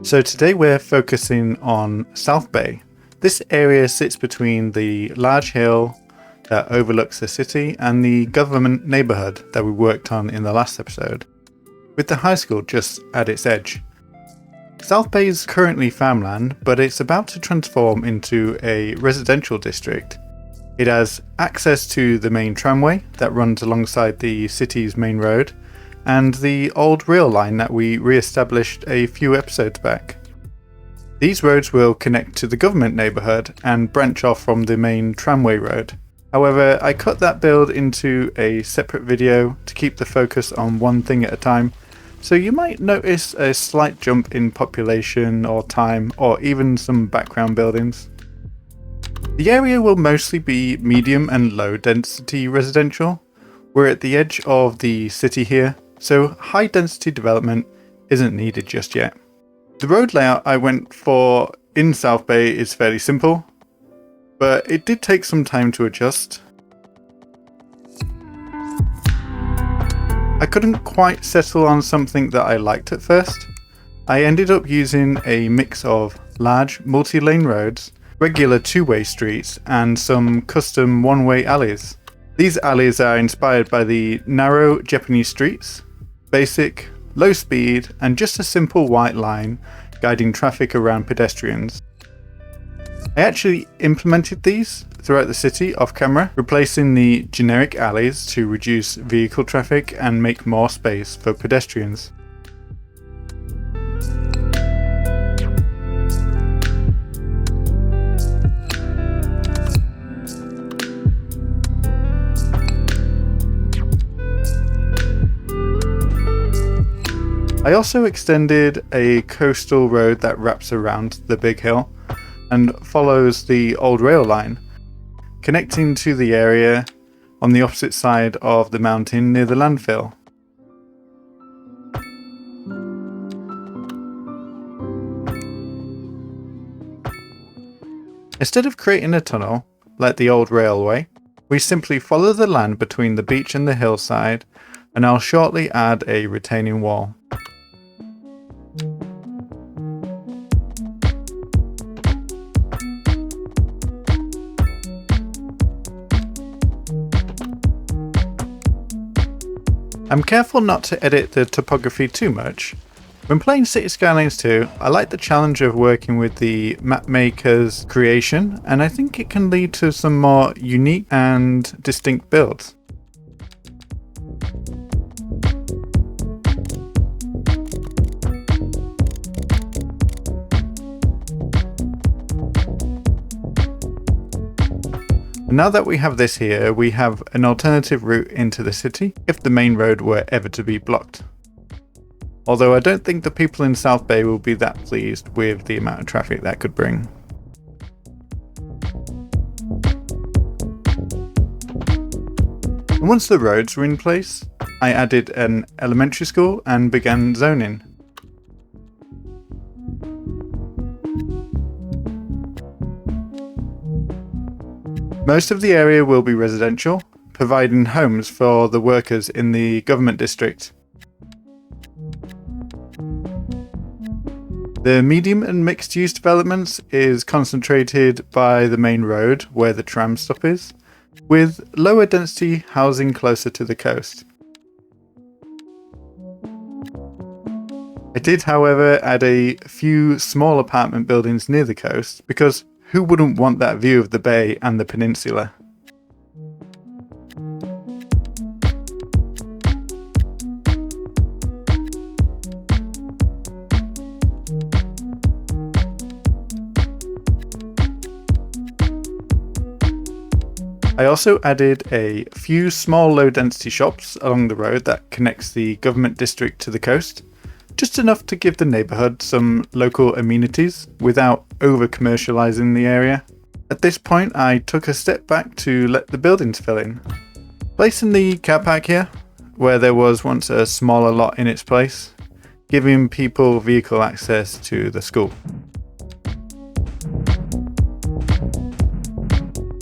So today we're focusing on South Bay. This area sits between the large hill that overlooks the city and the government neighbourhood that we worked on in the last episode, with the high school just at its edge. South Bay is currently farmland, but it's about to transform into a residential district. It has access to the main tramway that runs alongside the city's main road, and the old rail line that we re-established a few episodes back. These roads will connect to the government neighbourhood and branch off from the main tramway road. However, I cut that build into a separate video to keep the focus on one thing at a time, so you might notice a slight jump in population or time, or even some background buildings. The area will mostly be medium and low density residential. We're at the edge of the city here, so high density development isn't needed just yet. The road layout I went for in South Bay is fairly simple, but it did take some time to adjust. I couldn't quite settle on something that I liked at first. I ended up using a mix of large multi-lane roads, regular two-way streets, and some custom one-way alleys. These alleys are inspired by the narrow Japanese streets, basic, low speed, and just a simple white line guiding traffic around pedestrians. I actually implemented these throughout the city off camera, replacing the generic alleys to reduce vehicle traffic and make more space for pedestrians. I also extended a coastal road that wraps around the big hill and follows the old rail line, connecting to the area on the opposite side of the mountain near the landfill. Instead of creating a tunnel, like the old railway, we simply follow the land between the beach and the hillside, and I'll shortly add a retaining wall. I'm careful not to edit the topography too much. When playing City Skylines 2, I like the challenge of working with the mapmaker's creation, and I think it can lead to some more unique and distinct builds. Now that we have this here, we have an alternative route into the city if the main road were ever to be blocked. Although I don't think the people in South Bay will be that pleased with the amount of traffic that could bring. And once the roads were in place, I added an elementary school and began zoning. Most of the area will be residential, providing homes for the workers in the government district. The medium and mixed use developments is concentrated by the main road where the tram stop is, with lower density housing closer to the coast. I did, however, add a few small apartment buildings near the coast because who wouldn't want that view of the bay and the peninsula? I also added a few small low density shops along the road that connects the government district to the coast, just enough to give the neighbourhood some local amenities without over commercialising the area. At this point I took a step back to let the buildings fill in, placing the car park here where there was once a smaller lot in its place, giving people vehicle access to the school.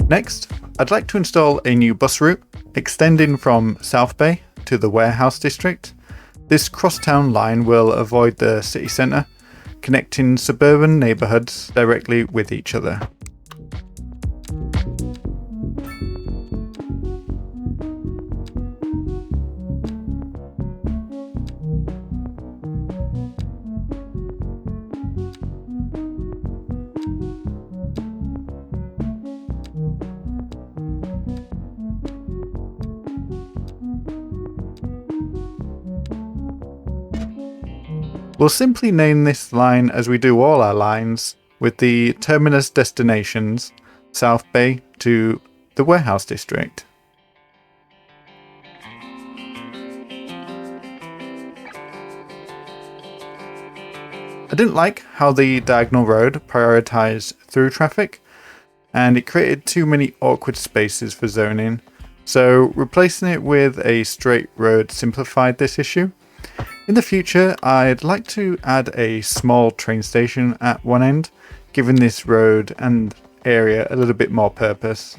Next, I'd like to install a new bus route extending from South Bay to the warehouse district. This crosstown line will avoid the city centre, connecting suburban neighborhoods directly with each other. We'll simply name this line as we do all our lines, with the terminus destinations South Bay to the warehouse district. I didn't like how the diagonal road prioritized through traffic, and it created too many awkward spaces for zoning, so replacing it with a straight road simplified this issue. In the future, I'd like to add a small train station at one end, giving this road and area a little bit more purpose.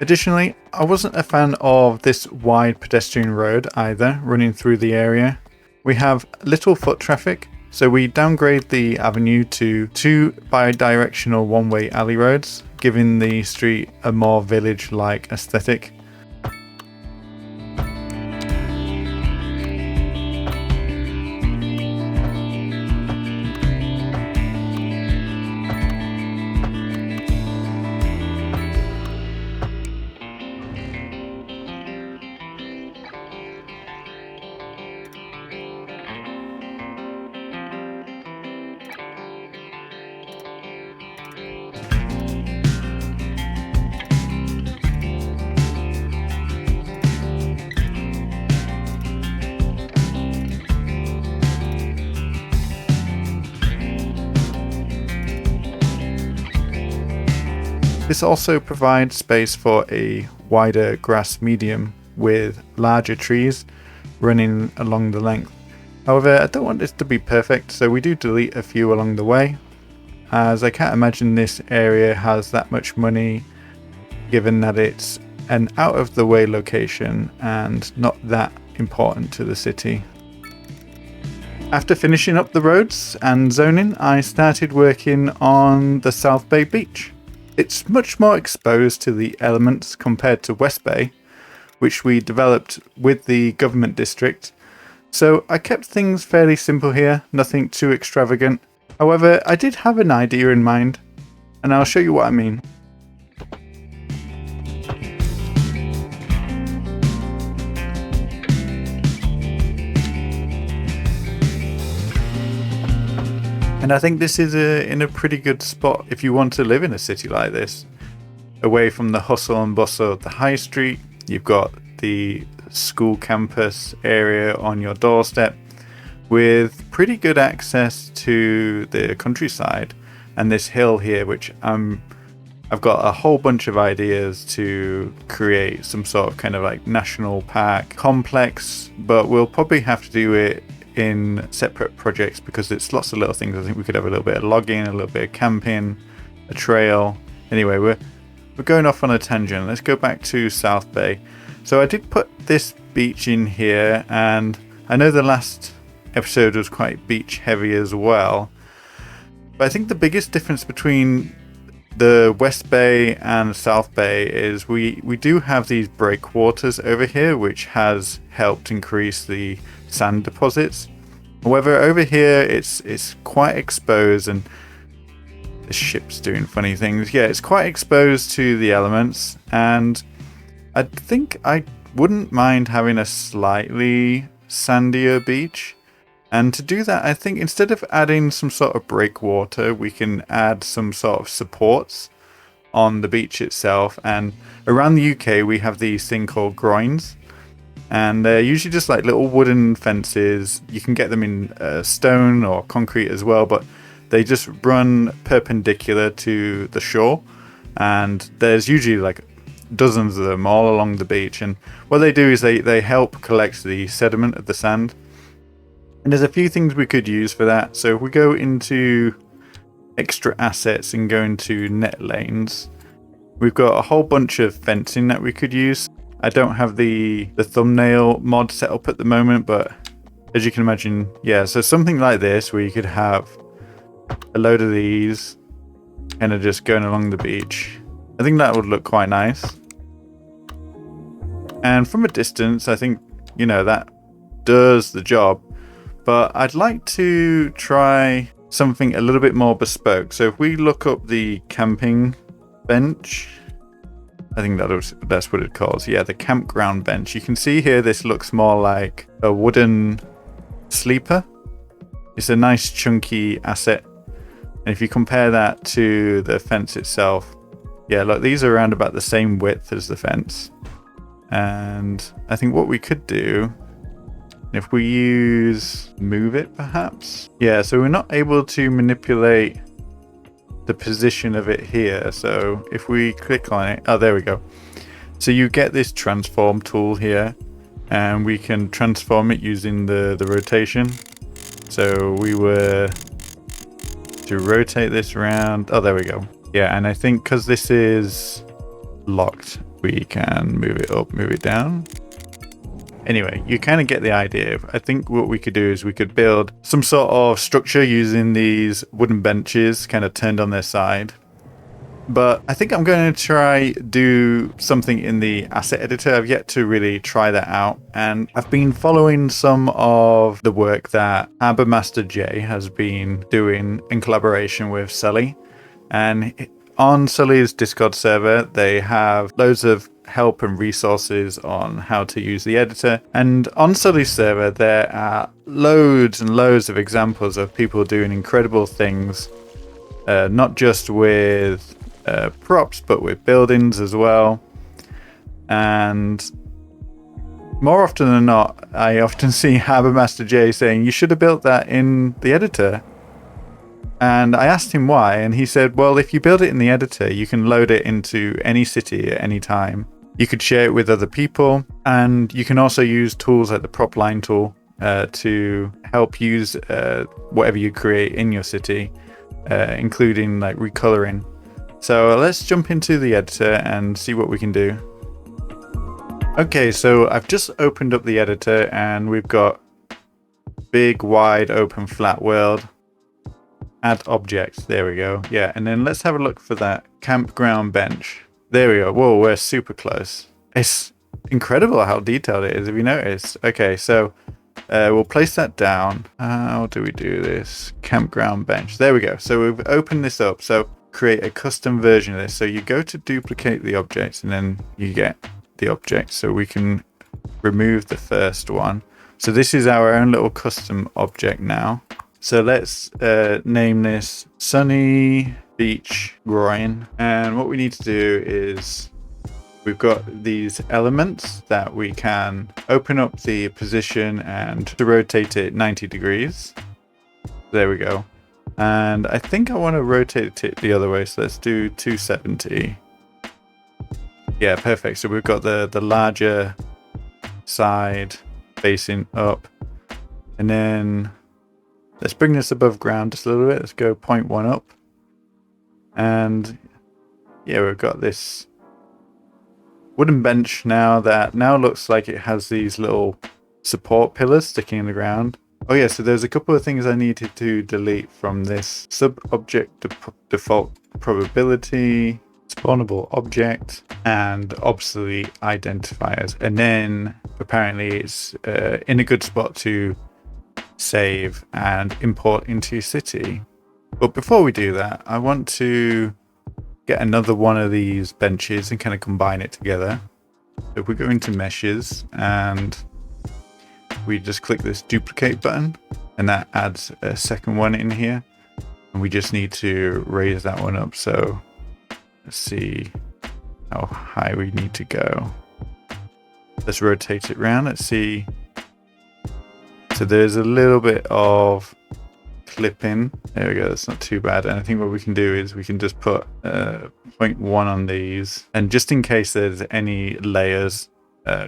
Additionally, I wasn't a fan of this wide pedestrian road either, running through the area. We have little foot traffic, so we downgrade the avenue to 2 bi-directional one-way alley roads, giving the street a more village-like aesthetic. This also provides space for a wider grass medium with larger trees running along the length. However, I don't want this to be perfect, so we do delete a few along the way, as I can't imagine this area has that much money given that it's an out of the way location and not that important to the city. After finishing up the roads and zoning, I started working on the South Bay beach. It's much more exposed to the elements compared to West Bay, which we developed with the government district, so I kept things fairly simple here, nothing too extravagant. However, I did have an idea in mind, and I'll show you what I mean. And I think this is in a pretty good spot if you want to live in a city like this. Away from the hustle and bustle of the high street, you've got the school campus area on your doorstep with pretty good access to the countryside and this hill here, which I've got a whole bunch of ideas to create some sort of kind of like national park complex, but we'll probably have to do it in separate projects because it's lots of little things. I think we could have a little bit of logging, a little bit of camping, a trail. Anyway, we're going off on a tangent. Let's go back to South Bay. So I did put this beach in here, and I know the last episode was quite beach heavy as well, but I think the biggest difference between the West Bay and South Bay is we do have these breakwaters over here, which has helped increase the sand deposits. However, over here it's quite exposed, and the ship's doing funny things. Yeah, it's quite exposed to the elements, and I think I wouldn't mind having a slightly sandier beach. And to do that, I think instead of adding some sort of breakwater, we can add some sort of supports on the beach itself. And around the UK, we have these things called groynes, and they're usually just like little wooden fences. You can get them in stone or concrete as well, but they just run perpendicular to the shore, and there's usually like dozens of them all along the beach. And what they do is they help collect the sediment of the sand. And there's a few things we could use for that. So if we go into extra assets and go into net lanes, we've got a whole bunch of fencing that we could use. I don't have the thumbnail mod set up at the moment, but as you can imagine, yeah, so something like this where you could have a load of these kind of just going along the beach. I think that would look quite nice. And from a distance, I think, you know, that does the job. But I'd like to try something a little bit more bespoke. So if we look up the camping bench, I think that's what it calls. Yeah, the campground bench. You can see here this looks more like a wooden sleeper. It's a nice chunky asset. And if you compare that to the fence itself, yeah, look, these are around about the same width as the fence. And I think what we could do, if we use move it perhaps. Yeah, so we're not able to manipulate the position of it here. So if we click on it, oh, there we go. So you get this transform tool here, and we can transform it using the rotation. So we were to rotate this around. Oh, there we go. Yeah, and I think because this is locked, we can move it up, move it down. Anyway, you kind of get the idea. I think what we could do is we could build some sort of structure using these wooden benches kind of turned on their side. But I think I'm going to try do something in the asset editor. I've yet to really try that out. And I've been following some of the work that Harbour Master J has been doing in collaboration with Sully. And on Sully's Discord server, they have loads of help and resources on how to use the editor. And on Sully's server, there are loads and loads of examples of people doing incredible things, not just with props, but with buildings as well. And more often than not, I often see Harbour Master J saying, you should have built that in the editor. And I asked him why, and he said, well, if you build it in the editor, you can load it into any city at any time. You could share it with other people, and you can also use tools like the prop line tool to help use whatever you create in your city, including like recoloring. So let's jump into the editor and see what we can do. Okay, so I've just opened up the editor, and we've got big, wide, open, flat world. Add objects. There we go. Yeah, and then let's have a look for that campground bench. There we go. Whoa, we're super close. It's incredible how detailed it is, have you noticed? Okay, so we'll place that down. How do we do this? Campground bench. There we go. So we've opened this up. So create a custom version of this. So you go to duplicate the objects, and then you get the object. So we can remove the first one. So this is our own little custom object now. So let's name this Sunny Beach Groyne. And what we need to do is we've got these elements that we can open up the position and to rotate it 90 degrees. There we go. And I think I want to rotate it the other way. So let's do 270. Yeah, perfect. So we've got the larger side facing up. And then let's bring this above ground just a little bit. Let's go 0.1 up. And yeah, we've got this wooden bench now that now looks like it has these little support pillars sticking in the ground. Oh yeah, so there's a couple of things I needed to delete from this sub-object default probability, spawnable object, and obsolete identifiers. And then apparently it's in a good spot to save and import into city. But before we do that, I want to get another one of these benches and kind of combine it together. So if we go into meshes and we just click this duplicate button, and that adds a second one in here, and we just need to raise that one up. So let's see how high we need to go. Let's rotate it around. Let's see. So there's a little bit of clipping. There we go. That's not too bad. And I think what we can do is we can just put 0.1 on these. And just in case there's any layers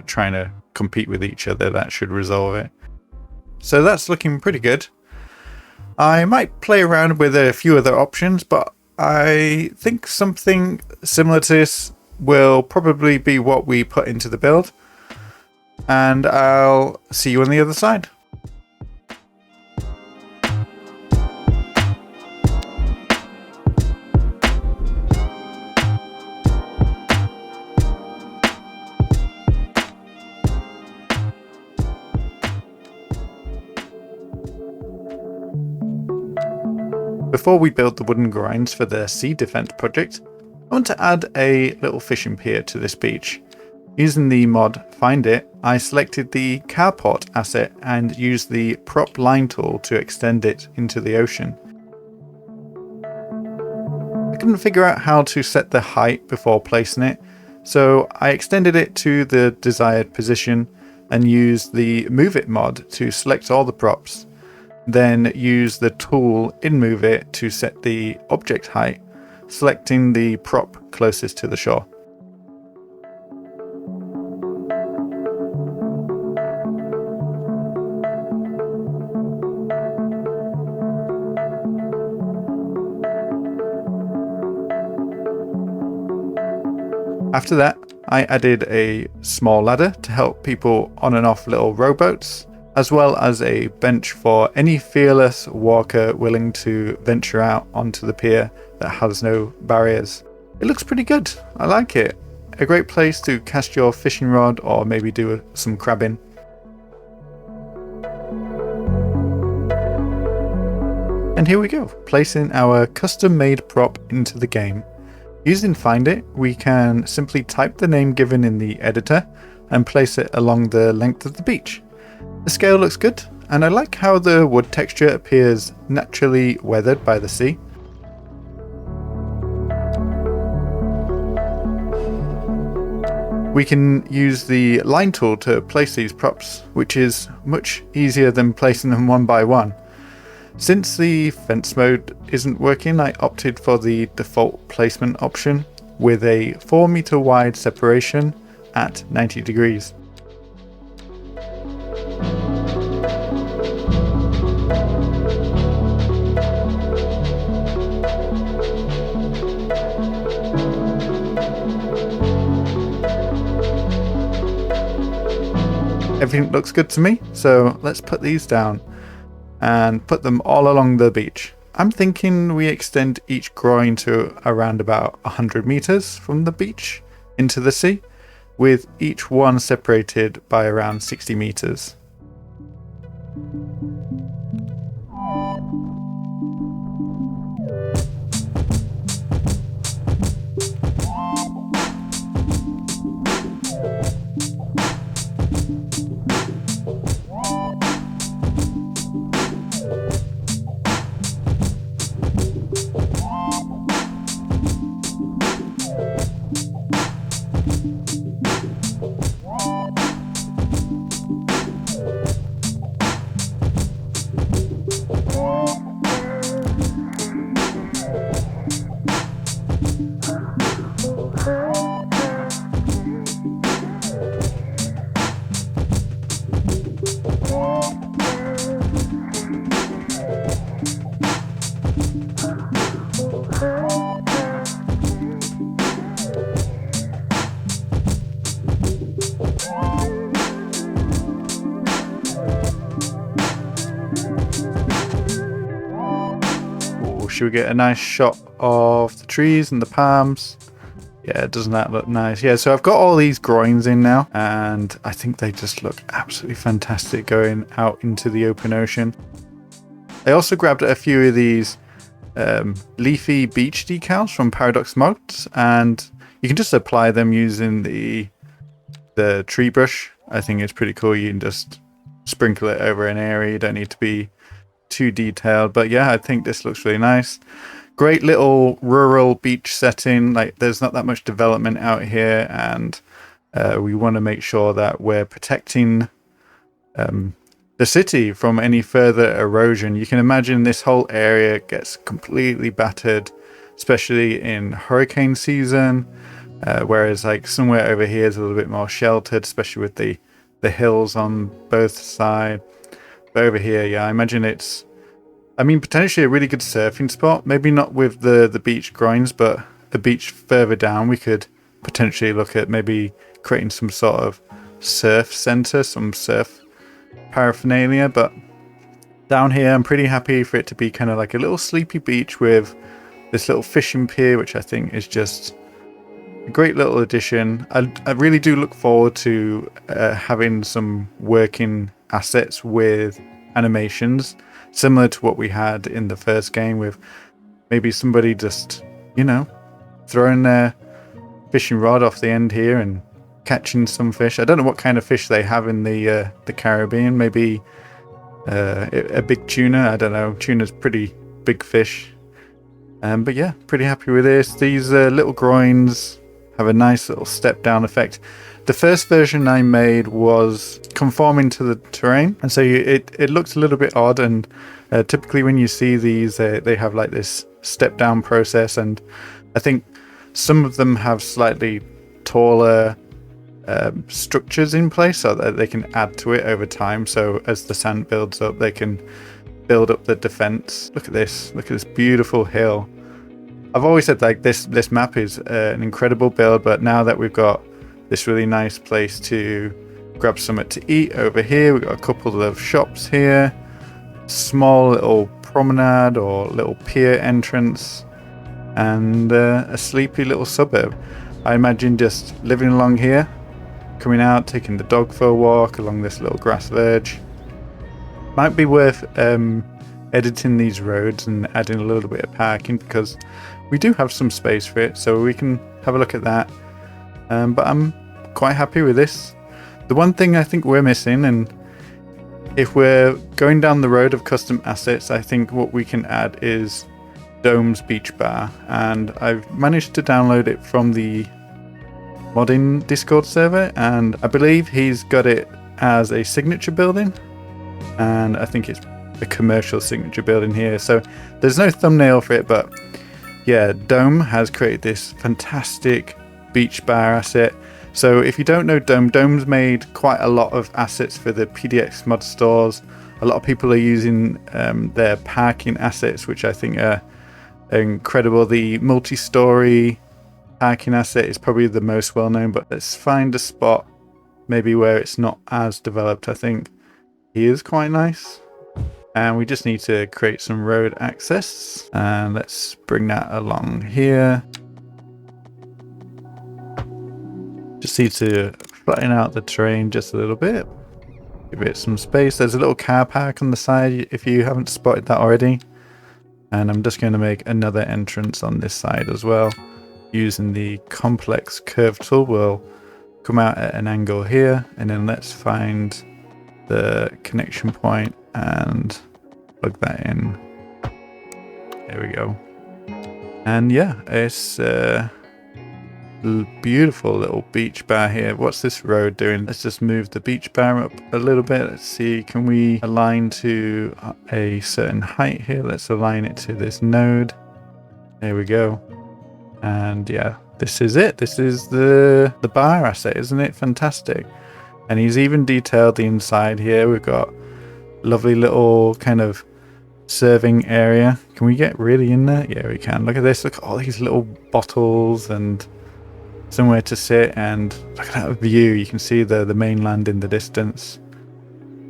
trying to compete with each other, that should resolve it. So that's looking pretty good. I might play around with a few other options, but I think something similar to this will probably be what we put into the build. And I'll see you on the other side. Before we build the wooden groynes for the sea defense project, I want to add a little fishing pier to this beach. Using the mod Find It, I selected the carport asset and used the prop line tool to extend it into the ocean. I couldn't figure out how to set the height before placing it, so I extended it to the desired position and used the Move It mod to select all the props. Then use the tool in Move It to set the object height, selecting the prop closest to the shore. After that, I added a small ladder to help people on and off little rowboats, as well as a bench for any fearless walker willing to venture out onto the pier that has no barriers. It looks pretty good. I like it. A great place to cast your fishing rod or maybe do some crabbing. And here we go, placing our custom-made prop into the game. Using Find It, we can simply type the name given in the editor and place it along the length of the beach. The scale looks good, and I like how the wood texture appears naturally weathered by the sea. We can use the line tool to place these props, which is much easier than placing them one by one. Since the fence mode isn't working, I opted for the default placement option with a 4 meter wide separation at 90 degrees. Everything looks good to me, so let's put these down and put them all along the beach. I'm thinking we extend each groyne to around about 100 meters from the beach into the sea, with each one separated by around 60 meters. Should we get a nice shot of the trees and the palms? Yeah, doesn't that look nice? Yeah, so I've got all these groynes in now, and I think they just look absolutely fantastic going out into the open ocean. I also grabbed a few of these leafy beach decals from Paradox Mods, and you can just apply them using the tree brush. I think it's pretty cool. You can just sprinkle it over an area. You don't need to be too detailed, but yeah, I think this looks really nice. Great little rural beach setting. Like, there's not that much development out here, and we want to make sure that we're protecting the city from any further erosion. You can imagine this whole area gets completely battered, especially in hurricane season, whereas like somewhere over here is a little bit more sheltered, especially with the hills on both sides. But over here, yeah, I imagine it's, I mean, potentially a really good surfing spot. Maybe not with the beach groynes, but a beach further down, we could potentially look at maybe creating some sort of surf center, some surf paraphernalia. But down here, I'm pretty happy for it to be kind of like a little sleepy beach with this little fishing pier, which I think is just a great little addition. I really do look forward to having some working assets with animations. similar to what we had in the first game, with maybe somebody just, you know, throwing their fishing rod off the end here and catching some fish. I don't know what kind of fish they have in the Caribbean. Maybe a big tuna. I don't know. Tuna's pretty big fish. But yeah, pretty happy with this. These little groynes have a nice little step down effect. The first version I made was conforming to the terrain, and so it looks a little bit odd, and typically when you see these, they have like this step down process, and I think some of them have slightly taller structures in place so that they can add to it over time. So as the sand builds up, they can build up the defense. Look at this beautiful hill. I've always said like this map is an incredible build, but now that we've got this really nice place to grab something to eat over here, we've got a couple of shops here, small little promenade or little pier entrance, and a sleepy little suburb. I imagine just living along here, coming out, taking the dog for a walk along this little grass verge. Might be worth editing these roads and adding a little bit of parking, because we do have some space for it, so we can have a look at that. But I'm quite happy with this. The one thing I think we're missing, and if we're going down the road of custom assets, I think what we can add is Dome's Beach Bar, and I've managed to download it from the modding Discord server, and I believe he's got it as a signature building, and I think it's a commercial signature building here. So there's no thumbnail for it, but yeah, Dome has created this fantastic beach bar asset. So if you don't know Dome's made quite a lot of assets for the PDX mod stores. A lot of people are using their parking assets, which I think are incredible. The multi-story parking asset is probably the most well known, but let's find a spot maybe where it's not as developed. I think he is quite nice. And we just need to create some road access, and let's bring that along here. Just need to flatten out the terrain just a little bit, give it some space. There's a little car park on the side if you haven't spotted that already, and I'm just going to make another entrance on this side as well using the complex curve tool. We'll come out at an angle here, and then let's find the connection point and plug that in. There we go. And yeah, it's beautiful little beach bar here. What's this road doing? Let's just move the beach bar up a little bit. Let's see, can we align to a certain height here? Let's align it to this node. There we go. And yeah, this is it. This is the bar asset, isn't it? Fantastic. And he's even detailed the inside here. We've got lovely little kind of serving area. Can we get really in there? Yeah, we can. Look at this. Look at all these little bottles and somewhere to sit, and look at that view. You can see the mainland in the distance.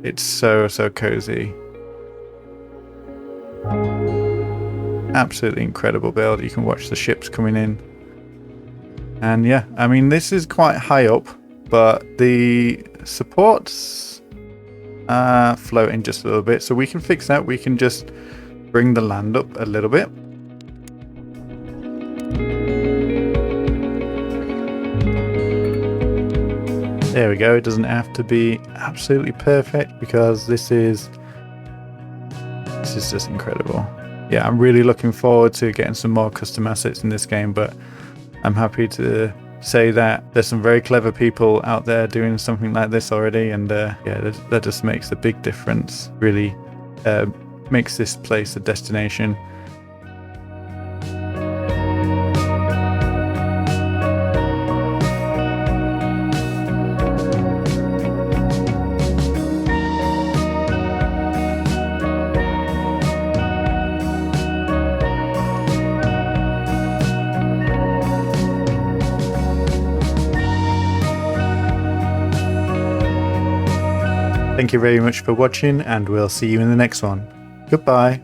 It's so cozy. Absolutely incredible build. You can watch the ships coming in. And yeah, I mean, this is quite high up, but the supports are floating just a little bit, so we can fix that. We can just bring the land up a little bit. There we go. It doesn't have to be absolutely perfect, because this is just incredible. Yeah, I'm really looking forward to getting some more custom assets in this game, but I'm happy to say that there's some very clever people out there doing something like this already, and yeah, that just makes a big difference. Really makes this place a destination. Thank you very much for watching, and we'll see you in the next one. Goodbye.